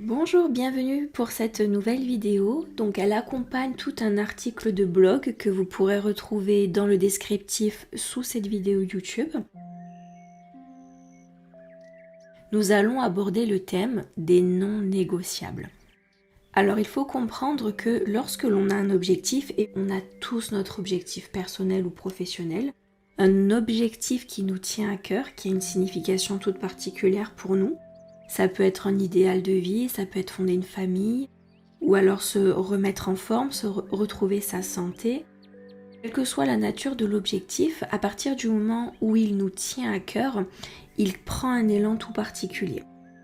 Bonjour, bienvenue pour cette nouvelle vidéo. Donc elle accompagne tout un article de blog que vous pourrez retrouver dans le descriptif sous cette vidéo YouTube. Nous allons aborder le thème des non négociables. Alors il faut comprendre que lorsque l'on a un objectif, et on a tous notre objectif personnel ou professionnel, un objectif qui nous tient à cœur, qui a une signification toute particulière pour nous, ça peut être un idéal de vie, ça peut être fonder une famille, ou alors se remettre en forme, retrouver sa santé. Quelle que soit la nature de l'objectif, à partir du moment où il nous tient à cœur, il prend un élan tout particulier.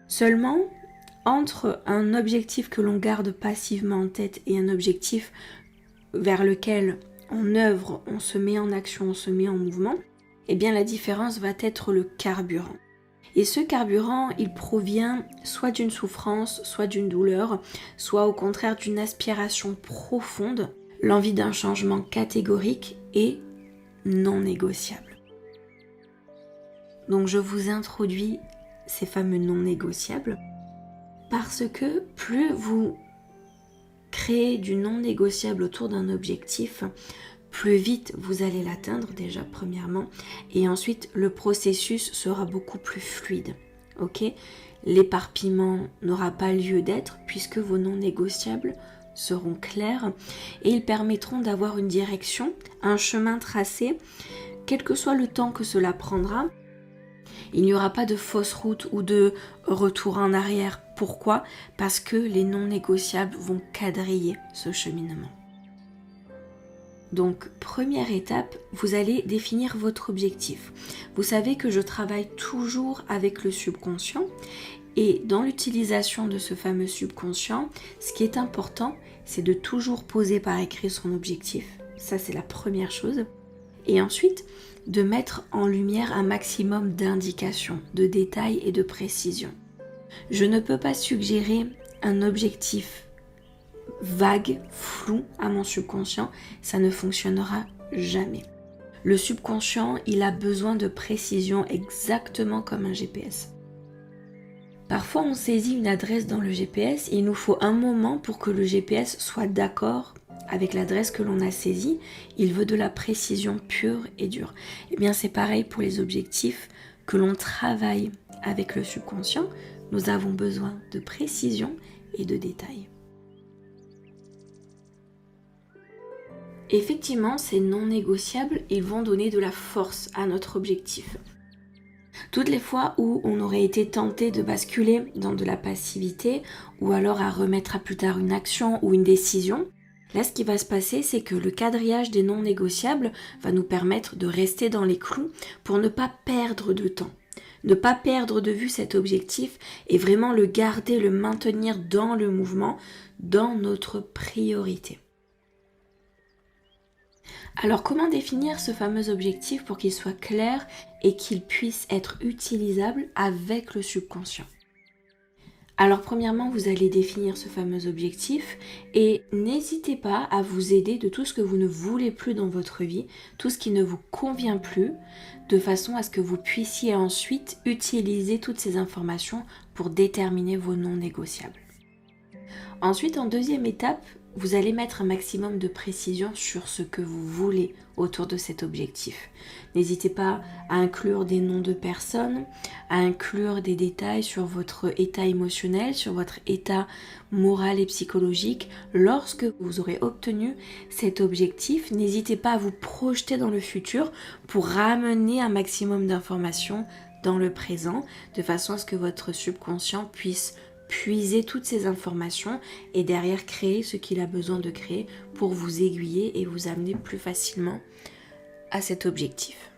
Seulement, entre un objectif que l'on garde passivement en tête et un objectif vers lequel on œuvre, on se met en action, on se met en mouvement, eh bien la différence va être le carburant. Et ce carburant, il provient soit d'une souffrance, soit d'une douleur, soit au contraire d'une aspiration profonde, l'envie d'un changement catégorique et non négociable. Donc je vous introduis ces fameux non négociables parce que plus vous créez du non négociable autour d'un objectif, plus vite vous allez l'atteindre déjà premièrement, et ensuite le processus sera beaucoup plus fluide. Ok ? L'éparpillement n'aura pas lieu d'être puisque vos non négociables seront clairs et ils permettront d'avoir une direction, un chemin tracé, quel que soit le temps que cela prendra. Il n'y aura pas de fausse route ou de retour en arrière. Pourquoi ? Parce que les non négociables vont quadriller ce cheminement. Donc, première étape, vous allez définir votre objectif. Vous savez que je travaille toujours avec le subconscient et dans l'utilisation de ce fameux subconscient, ce qui est important, c'est de toujours poser par écrit son objectif. Ça, c'est la première chose. Et ensuite, de mettre en lumière un maximum d'indications, de détails et de précisions. Je ne peux pas suggérer un objectif vague, flou à mon subconscient, ça ne fonctionnera jamais. Le subconscient, il a besoin de précision exactement comme un GPS. Parfois, on saisit une adresse dans le GPS et il nous faut un moment pour que le GPS soit d'accord avec l'adresse que l'on a saisie. Il veut de la précision pure et dure. Eh bien, c'est pareil pour les objectifs que l'on travaille avec le subconscient. Nous avons besoin de précision et de détails. Effectivement, ces non négociables, ils vont donner de la force à notre objectif. Toutes les fois où on aurait été tenté de basculer dans de la passivité ou alors à remettre à plus tard une action ou une décision, là ce qui va se passer, c'est que le quadrillage des non négociables va nous permettre de rester dans les clous pour ne pas perdre de temps. Ne pas perdre de vue cet objectif et vraiment le garder, le maintenir dans le mouvement, dans notre priorité. Alors comment définir ce fameux objectif pour qu'il soit clair et qu'il puisse être utilisable avec le subconscient ? Alors premièrement, vous allez définir ce fameux objectif et n'hésitez pas à vous aider de tout ce que vous ne voulez plus dans votre vie, tout ce qui ne vous convient plus, de façon à ce que vous puissiez ensuite utiliser toutes ces informations pour déterminer vos non négociables. Ensuite, en deuxième étape, vous allez mettre un maximum de précision sur ce que vous voulez autour de cet objectif. N'hésitez pas à inclure des noms de personnes, à inclure des détails sur votre état émotionnel, sur votre état moral et psychologique. Lorsque vous aurez obtenu cet objectif, n'hésitez pas à vous projeter dans le futur pour ramener un maximum d'informations dans le présent, de façon à ce que votre subconscient puisse puiser toutes ces informations et derrière créer ce qu'il a besoin de créer pour vous aiguiller et vous amener plus facilement à cet objectif.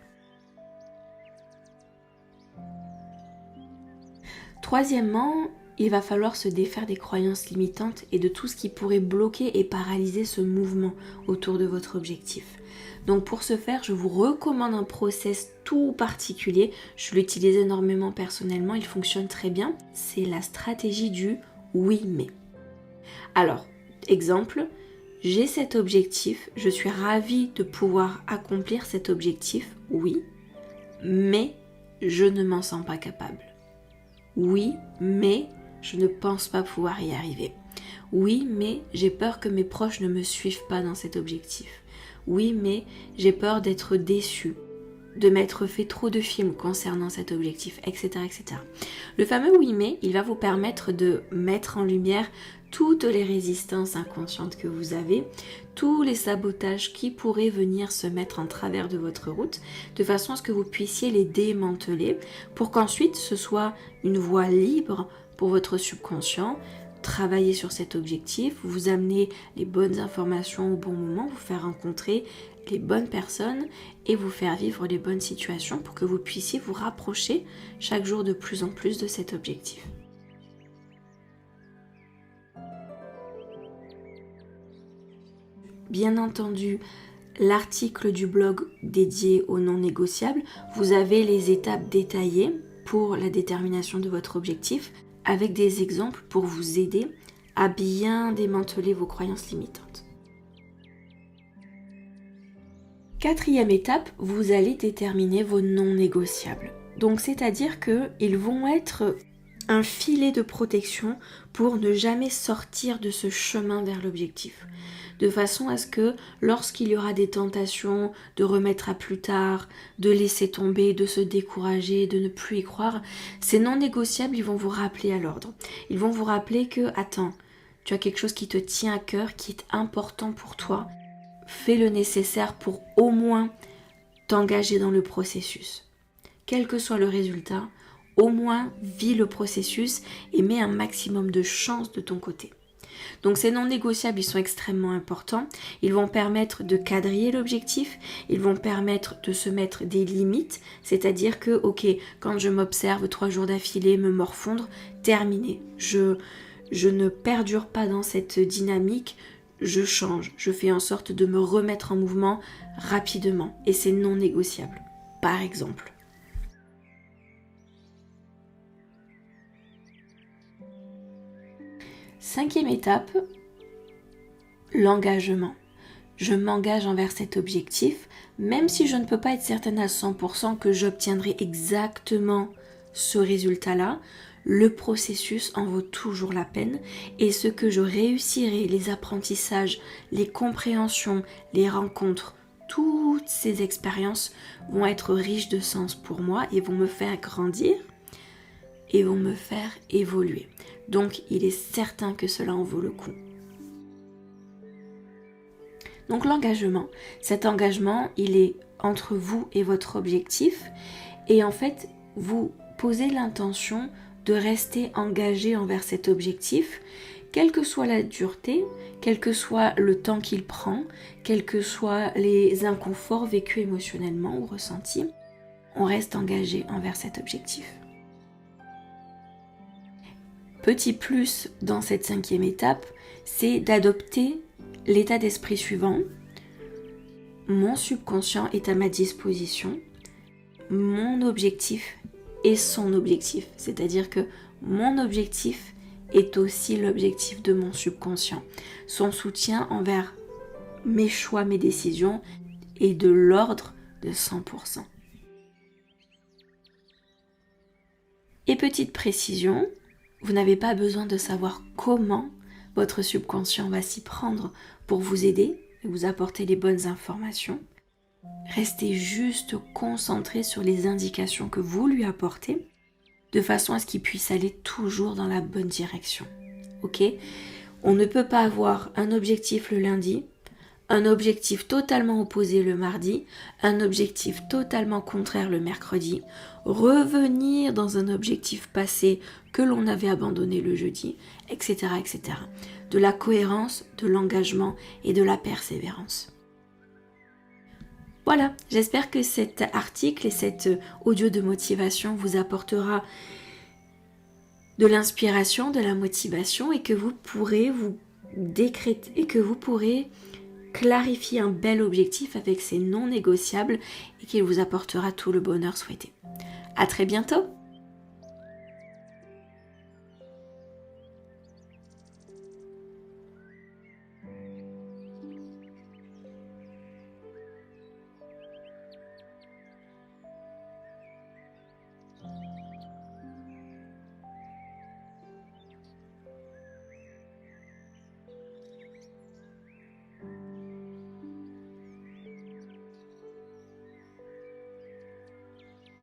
Troisièmement, il va falloir se défaire des croyances limitantes et de tout ce qui pourrait bloquer et paralyser ce mouvement autour de votre objectif. Donc pour ce faire, je vous recommande un process tout particulier. Je l'utilise énormément personnellement, il fonctionne très bien. C'est la stratégie du oui mais. Alors, exemple, j'ai cet objectif, je suis ravie de pouvoir accomplir cet objectif, oui, mais je ne m'en sens pas capable. Oui, mais je ne pense pas pouvoir y arriver. Oui, mais j'ai peur que mes proches ne me suivent pas dans cet objectif. Oui, mais j'ai peur d'être déçue, de m'être fait trop de films concernant cet objectif, etc., etc. Le fameux oui mais, il va vous permettre de mettre en lumière toutes les résistances inconscientes que vous avez, tous les sabotages qui pourraient venir se mettre en travers de votre route, de façon à ce que vous puissiez les démanteler, pour qu'ensuite ce soit une voie libre pour votre subconscient, travailler sur cet objectif, vous amener les bonnes informations au bon moment, vous faire rencontrer les bonnes personnes et vous faire vivre les bonnes situations pour que vous puissiez vous rapprocher chaque jour de plus en plus de cet objectif. Bien entendu, l'article du blog dédié aux non négociables, vous avez les étapes détaillées pour la détermination de votre objectif avec des exemples pour vous aider à bien démanteler vos croyances limitantes. Quatrième étape, vous allez déterminer vos non négociables. Donc c'est-à-dire qu'ils vont être un filet de protection pour ne jamais sortir de ce chemin vers l'objectif. De façon à ce que lorsqu'il y aura des tentations de remettre à plus tard, de laisser tomber, de se décourager, de ne plus y croire, ces non négociables, ils vont vous rappeler à l'ordre. Ils vont vous rappeler que, attends, tu as quelque chose qui te tient à cœur, qui est important pour toi. Fais le nécessaire pour au moins t'engager dans le processus. Quel que soit le résultat, au moins vis le processus et mets un maximum de chance de ton côté. Donc ces non négociables, ils sont extrêmement importants. Ils vont permettre de quadriller l'objectif. Ils vont permettre de se mettre des limites. C'est-à-dire que, ok, quand je m'observe 3 jours d'affilée, me morfondre, terminé. Je ne perdure pas dans cette dynamique. Je change. Je fais en sorte de me remettre en mouvement rapidement. Et c'est non négociable. Par exemple. Cinquième étape, l'engagement. Je m'engage envers cet objectif, même si je ne peux pas être certaine à 100% que j'obtiendrai exactement ce résultat-là, le processus en vaut toujours la peine et ce que je réussirai, les apprentissages, les compréhensions, les rencontres, toutes ces expériences vont être riches de sens pour moi et vont me faire grandir et vont me faire évoluer. Donc, il est certain que cela en vaut le coup. Donc, l'engagement. Cet engagement, il est entre vous et votre objectif. Et en fait, vous posez l'intention de rester engagé envers cet objectif, quelle que soit la dureté, quel que soit le temps qu'il prend, quels que soient les inconforts vécus émotionnellement ou ressentis, on reste engagé envers cet objectif. Petit plus dans cette 5e étape, c'est d'adopter l'état d'esprit suivant. Mon subconscient est à ma disposition. Mon objectif est son objectif. C'est-à-dire que mon objectif est aussi l'objectif de mon subconscient. Son soutien envers mes choix, mes décisions est de l'ordre de 100%. Et petite précision, vous n'avez pas besoin de savoir comment votre subconscient va s'y prendre pour vous aider et vous apporter les bonnes informations. Restez juste concentré sur les indications que vous lui apportez de façon à ce qu'il puisse aller toujours dans la bonne direction. Ok ? On ne peut pas avoir un objectif le lundi, un objectif totalement opposé le mardi, un objectif totalement contraire le mercredi, revenir dans un objectif passé que l'on avait abandonné le jeudi, etc., etc. De la cohérence, de l'engagement et de la persévérance. Voilà, j'espère que cet article et cet audio de motivation vous apportera de l'inspiration, de la motivation et que vous pourrez vous décréter et que vous pourrez clarifier un bel objectif avec ces non négociables et qu'il vous apportera tout le bonheur souhaité. À très bientôt!